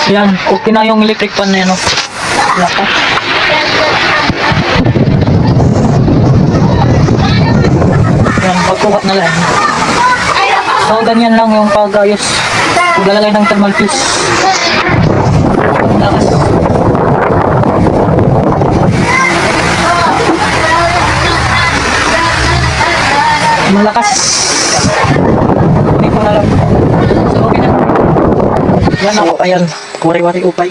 Yan, okay na yung electric pan na yan, oh. Laka. Yan, pagkuha na lang. So, ganyan lang yung pag-ayos. Paglalagay ng thermal fuse. Lakas. Malakas. Hindi ko na lang. So, okay na. Yan ako, ayan. Wari-wari upay.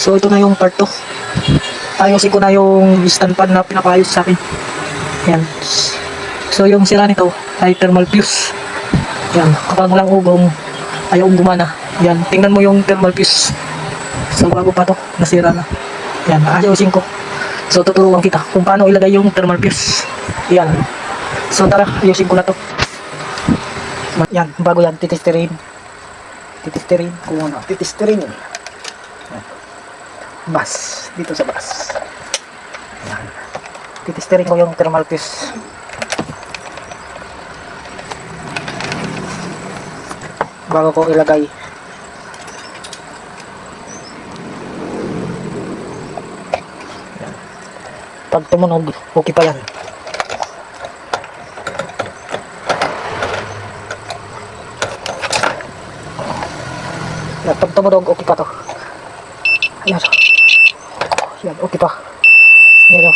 So, ito na yung part 2. Ayusin ko na yung stand pan na pinapayos sa akin. Yan. So, yung sira nito ay thermal fuse. Yan. Kapag walang ugong, ayaw gumana. Yan. Tingnan mo yung thermal fuse. So, bago pa to, nasira na. Yan. Ayusin ko. So, tuturuan kita kung paano ilagay yung thermal fuse. Yan. So, tara. Ayusin ko na to. Yan. Bago yan, titestirin. Titestirin. Kung ano. Titestirin yun. Bus. Dito sa bus. Yan. Titestirin ko yung thermal fuse. Bago ko ilagay. Yan. Pag tumunog, okay pa yan. Yan. Pag tumunog, okay pa to. Ayan. Yan, okay pa. Yan o.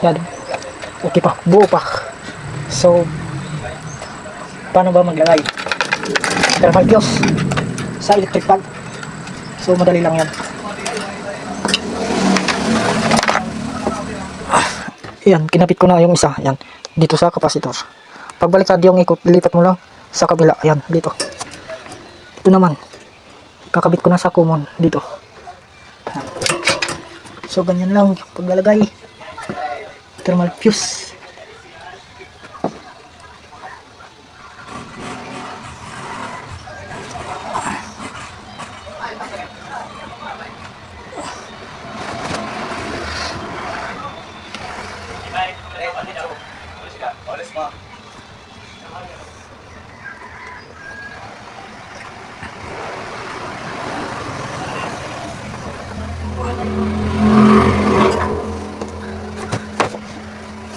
Yan. Okay pa. Buo pa. So, paano ba maglagay? Thermal fuse sa electric pan. So, madali lang yan. Yan, kinapit ko na yung isa. Yan, dito sa kapasitor. Pagbaliktad yung ikot, lipat mo lang sa kabila. Yan, dito. Ito naman, kakabit ko na sa common dito. So, ganyan lang paglalagay. Thermal fuse.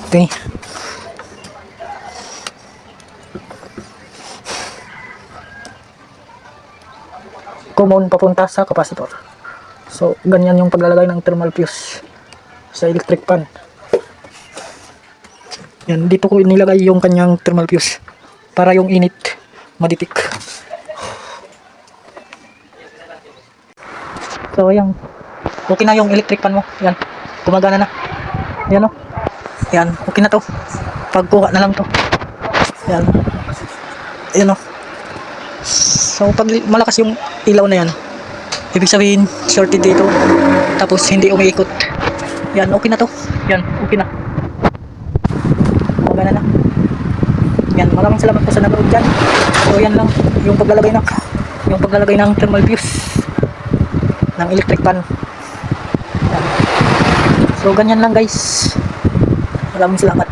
Okay. Common papunta sa kapasitor. So, ganyan yung paglalagay ng thermal fuse sa electric pan. Yan, dito ko inilagay yung kanyang thermal fuse para yung init maditik. So, ayan. Okay na yung electric pan mo. Yan. Gumagana na. Yan o. Yan. Okay na to. Pagkuha na lang to. Yan. Yan o. So, pag malakas yung ilaw na yan, ibig sabihin, shorted dito. Tapos, hindi umiikot. Yan. Okay na to. Yan. Okay na. Gumagana na. Yan. Maraming salamat po sa nanood dyan. So, yan lang. Yung paglalagay ng thermal fuse ng electric pan. Yan. So, ganyan lang guys. Maraming salamat.